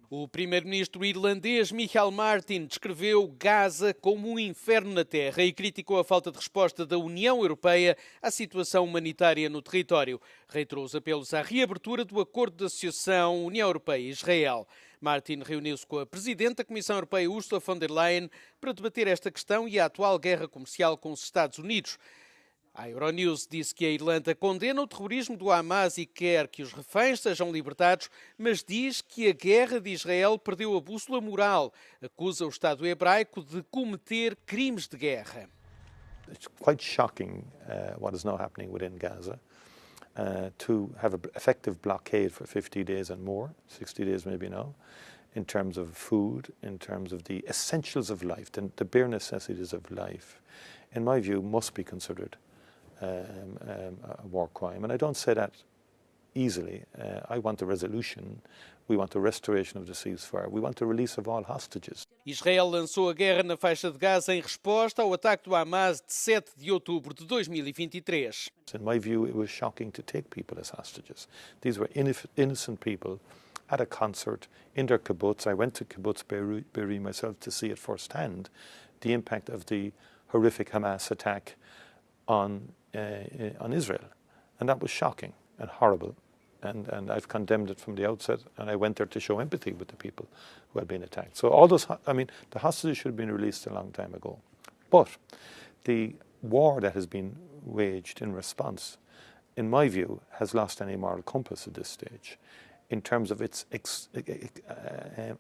O primeiro-ministro irlandês Michael Martin descreveu Gaza como um inferno na terra e criticou a falta de resposta da União Europeia à situação humanitária no território. Reiterou os apelos à reabertura do acordo de associação União Europeia-Israel. Martin reuniu-se com a presidente da Comissão Europeia, Ursula von der Leyen, para debater esta questão e a atual guerra comercial com os Estados Unidos. A Euronews disse que a Irlanda condena o terrorismo do Hamas e quer que os reféns sejam libertados, mas diz que a guerra de Israel perdeu a bússola moral. Acusa o Estado hebraico de cometer crimes de guerra. It's quite shocking what is now happening within Gaza. To have an effective blockade for 50 days and more, 60 days maybe now, in terms of food, in terms of the essentials of life, the bare necessities of life, in my view, must be considered a war crime. And I don't say that easily. I want a resolution. We want a restoration of the ceasefire. We want the release of all hostages. Israel lançou a guerra na faixa de Gaza em resposta ao ataque do Hamas de 7 de outubro de 2023. In my view, it was shocking to take people as hostages. These were innocent people at a concert in their kibbutz. I went to kibbutz Be'eri myself to see it firsthand, the impact of the horrific Hamas attack on Israel. And that was shocking and horrible. And I've condemned it from the outset, and I went there to show empathy with the people who had been attacked. So all those, the hostages should have been released a long time ago. But the war that has been waged in response, in my view, has lost any moral compass at this stage in terms of its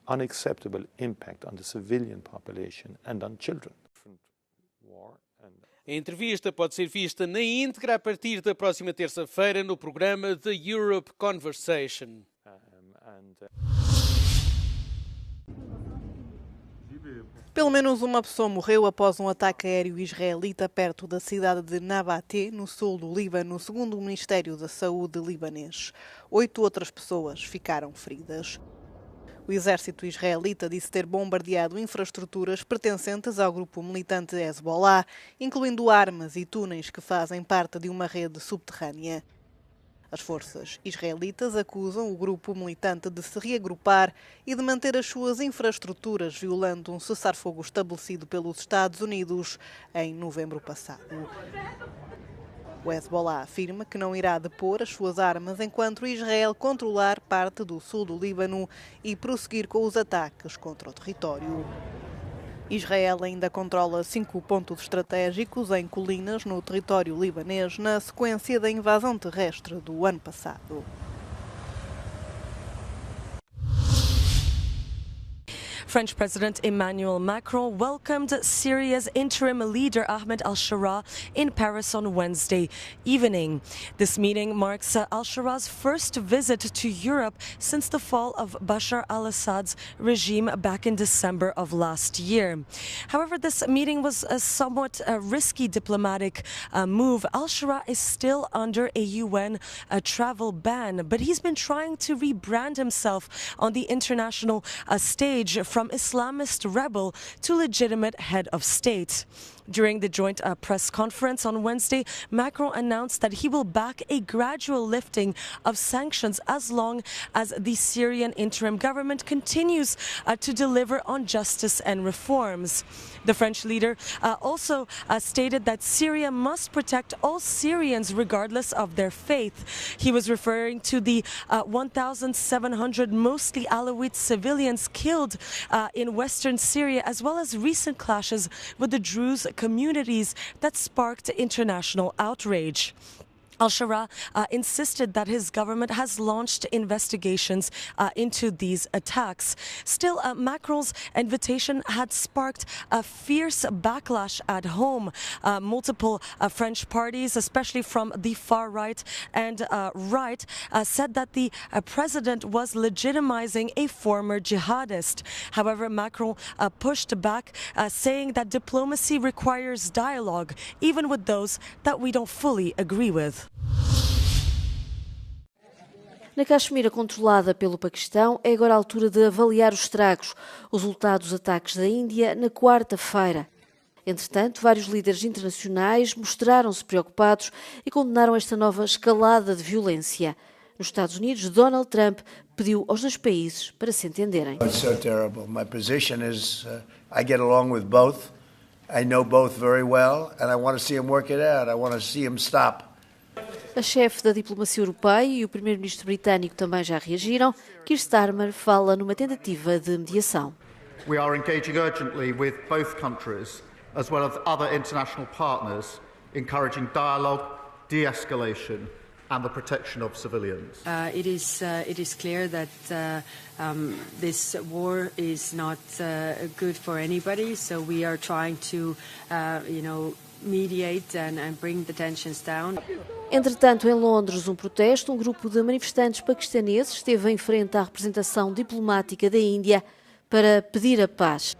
unacceptable impact on the civilian population and on children. A entrevista pode ser vista na íntegra a partir da próxima terça-feira no programa The Europe Conversation. Pelo menos uma pessoa morreu após um ataque aéreo israelita perto da cidade de Nabateh, no sul do Líbano, segundo o Ministério da Saúde libanês. 8 outras pessoas ficaram feridas. O exército israelita disse ter bombardeado infraestruturas pertencentes ao grupo militante Hezbollah, incluindo armas e túneis que fazem parte de uma rede subterrânea. As forças israelitas acusam o grupo militante de se reagrupar e de manter as suas infraestruturas, violando um cessar-fogo estabelecido pelos Estados Unidos em novembro passado. O Hezbollah afirma que não irá depor as suas armas enquanto Israel controlar parte do sul do Líbano e prosseguir com os ataques contra o território. Israel ainda controla 5 pontos estratégicos em colinas no território libanês na sequência da invasão terrestre do ano passado. French President Emmanuel Macron welcomed Syria's interim leader Ahmed al-Shara in Paris on Wednesday evening. This meeting marks al-Shara's first visit to Europe since the fall of Bashar al-Assad's regime back in December of last year. However, this meeting was a somewhat risky diplomatic move. Al-Shara is still under a UN travel ban, but he's been trying to rebrand himself on the international stage from Islamist rebel to legitimate head of state. During the joint press conference on Wednesday, Macron announced that he will back a gradual lifting of sanctions as long as the Syrian interim government continues to deliver on justice and reforms. The French leader also stated that Syria must protect all Syrians regardless of their faith. He was referring to the 1,700 mostly Alawite civilians killed in western Syria, as well as recent clashes with the Druze communities that sparked international outrage. Al-Shara insisted that his government has launched investigations into these attacks. Still, Macron's invitation had sparked a fierce backlash at home. Multiple French parties, especially from the far right and right, said that the president was legitimizing a former jihadist. However, Macron pushed back, saying that diplomacy requires dialogue, even with those that we don't fully agree with. Na Caxemira, controlada pelo Paquistão, é agora a altura de avaliar os estragos, os resultados dos ataques da Índia na quarta-feira. Entretanto, vários líderes internacionais mostraram-se preocupados e condenaram esta nova escalada de violência. Nos Estados Unidos, Donald Trump pediu aos dois países para se entenderem. It's so terrible. My position is I get along with both. I know both very well and I want to see them work it out. I want to see them stop. A chefe da diplomacia europeia e o primeiro-ministro britânico também já reagiram. Keir Starmer fala numa tentativa de mediação. We are engaging urgently with both countries, as well as other international partners, encouraging dialogue, de-escalation and the protection of civilians. It is clear that this war is not good for anybody, so we are trying to, mediate and bring the tensions down. Entretanto, em Londres, um grupo de manifestantes paquistaneses esteve em frente à representação diplomática da Índia para pedir a paz.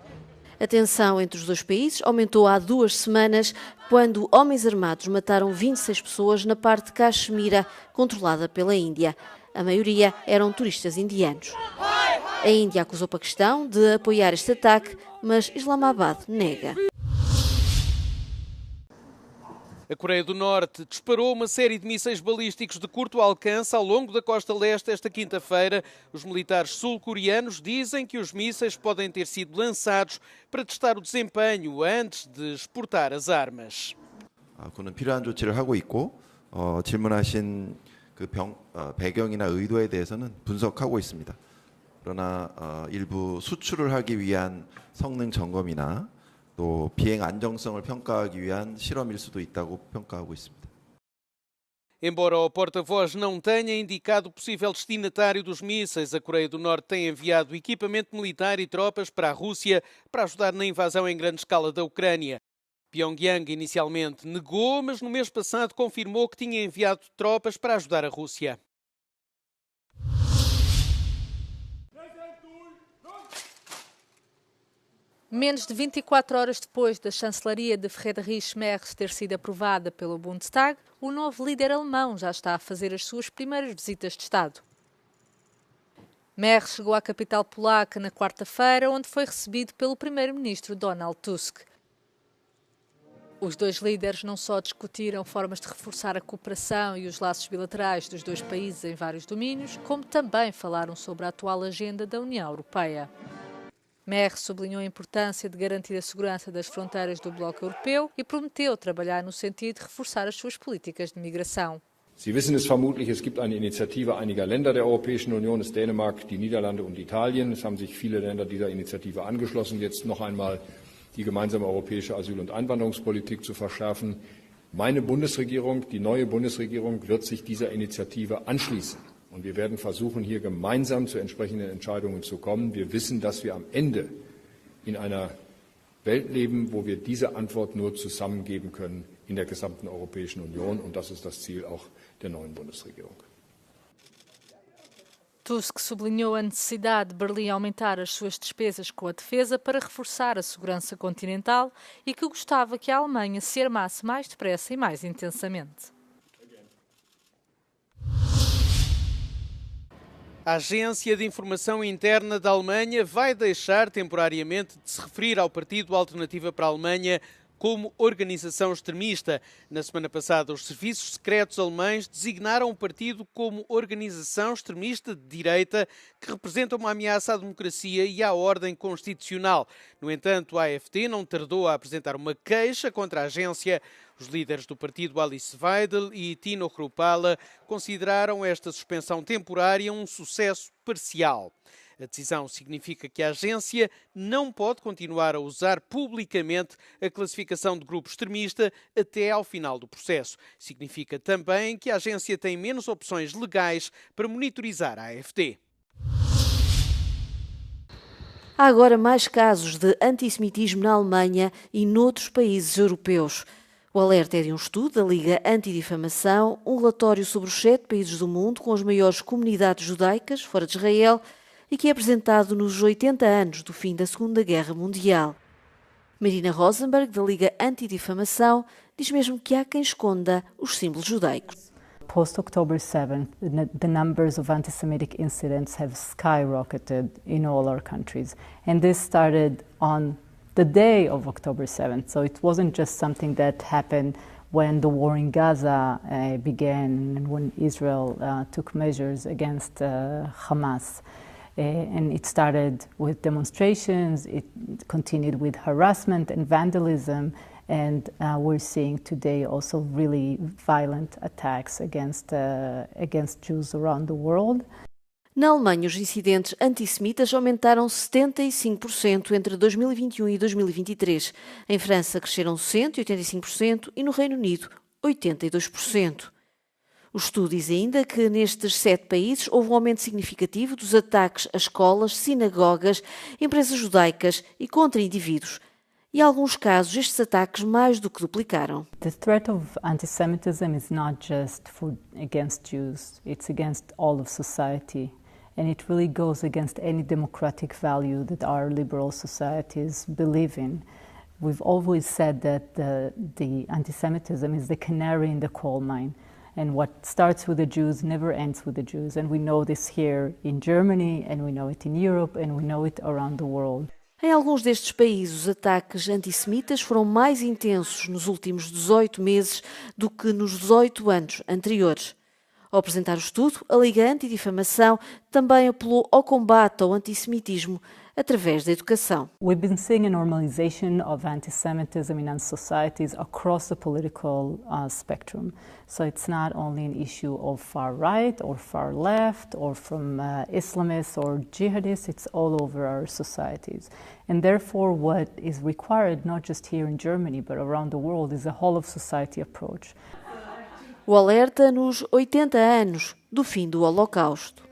A tensão entre os dois países aumentou há 2 semanas, quando homens armados mataram 26 pessoas na parte de Caxemira, controlada pela Índia. A maioria eram turistas indianos. A Índia acusou o Paquistão de apoiar este ataque, mas Islamabad nega. A Coreia do Norte disparou uma série de mísseis balísticos de curto alcance ao longo da costa leste esta quinta-feira. Os militares sul-coreanos dizem que os mísseis podem ter sido lançados para testar o desempenho antes de exportar as armas. 그는 필요한 조치를 하고 있고 질문하신 그 배경이나 의도에 대해서는 분석하고 있습니다. 그러나 일부 수출을 하기 위한 성능 점검이나 또 비행 안정성을 평가하기 위한 실험일 수도 있다고 평가하고 있습니다. Embora o porta-voz não tenha indicado o possível destinatário dos mísseis, a Coreia do Norte tem enviado equipamento militar e tropas para a Rússia para ajudar na invasão em grande escala da Ucrânia. Pyongyang inicialmente negou, mas no mês passado confirmou que tinha enviado tropas para ajudar a Rússia. Menos de 24 horas depois da chancelaria de Friedrich Merz ter sido aprovada pelo Bundestag, o novo líder alemão já está a fazer as suas primeiras visitas de Estado. Merz chegou à capital polaca na quarta-feira, onde foi recebido pelo primeiro-ministro Donald Tusk. Os dois líderes não só discutiram formas de reforçar a cooperação e os laços bilaterais dos dois países em vários domínios, como também falaram sobre a atual agenda da União Europeia. Merz sublinhou a importância de garantir a segurança das fronteiras do Bloco Europeu e prometeu trabalhar no sentido de reforçar as suas políticas de migração. Sie wissen es vermutlich, es gibt eine Initiative einiger Länder der Europäischen Union, es Dänemark, die Niederlande und Italien. Es haben sich viele Länder dieser Initiative angeschlossen, jetzt noch einmal die gemeinsame europäische Asyl- und Einwanderungspolitik zu verschärfen. Meine Bundesregierung, die neue Bundesregierung, wird sich dieser Initiative anschließen. Und wir werden versuchen, hier gemeinsam zu entsprechenden Entscheidungen zu kommen. Wir wissen, dass wir am Ende in einer Welt leben, wo wir diese Antwort nur zusammen geben können in der gesamten Europäischen Union. Und das ist das Ziel auch der neuen Bundesregierung. Tusk sublinhou a necessidade de Berlim aumentar as suas despesas com a defesa para reforçar a segurança continental e que gostava que a Alemanha se armasse mais depressa e mais intensamente. A Agência de Informação Interna da Alemanha vai deixar temporariamente de se referir ao Partido Alternativa para a Alemanha como organização extremista. Na semana passada, os serviços secretos alemães designaram o partido como organização extremista de direita que representa uma ameaça à democracia e à ordem constitucional. No entanto, a AfD não tardou a apresentar uma queixa contra a agência. Os líderes do partido Alice Weidel e Tino Kruppala consideraram esta suspensão temporária um sucesso parcial. A decisão significa que a agência não pode continuar a usar publicamente a classificação de grupo extremista até ao final do processo. Significa também que a agência tem menos opções legais para monitorizar a AfD. Há agora mais casos de antissemitismo na Alemanha e noutros países europeus. O alerta é de um estudo da Liga Antidifamação, um relatório sobre os 7 países do mundo com as maiores comunidades judaicas fora de Israel e que é apresentado nos 80 anos do fim da Segunda Guerra Mundial. Marina Rosenberg, da Liga Antidifamação, diz mesmo que há quem esconda os símbolos judaicos. Post-October 7th, the numbers of anti-Semitic incidents have skyrocketed in all our countries. And this started on the day of October 7th. So it wasn't just something that happened when the war in Gaza began and when Israel took measures against Hamas. And it started with demonstrations, it continued with harassment and vandalism, and we're seeing today also really violent attacks against Jews around the world. Na Alemanha, os incidentes antissemitas aumentaram 75% entre 2021 e 2023. Em França, cresceram 185% e no Reino Unido, 82%. O estudo diz ainda que nestes 7 países houve um aumento significativo dos ataques a escolas, sinagogas, empresas judaicas e contra indivíduos. E em alguns casos estes ataques mais do que duplicaram. The threat of anti-Semitism is not just against Jews, it's against all of society. And it really goes against any democratic value that our liberal societies believe in. We've always said that the anti-Semitism is the canary in the coal mine. And what starts with the Jews never ends with the Jews. And we know this here in Germany, and we know it in Europe, and we know it around the world. Em alguns destes países, os ataques antissemitas foram mais intensos nos últimos 18 meses do que nos 18 anos anteriores. Ao apresentar o estudo, a Liga Antidifamação também apelou ao combate ao antissemitismo através da educação. We've been seeing a normalization of anti-Semitism in societies across the political spectrum. So it's not only an issue of far right or far left or from Islamists or jihadists, it's all over our societies. And therefore what is required, not just here in Germany but around the world, is a whole of society approach. O alerta nos 80 anos do fim do Holocausto.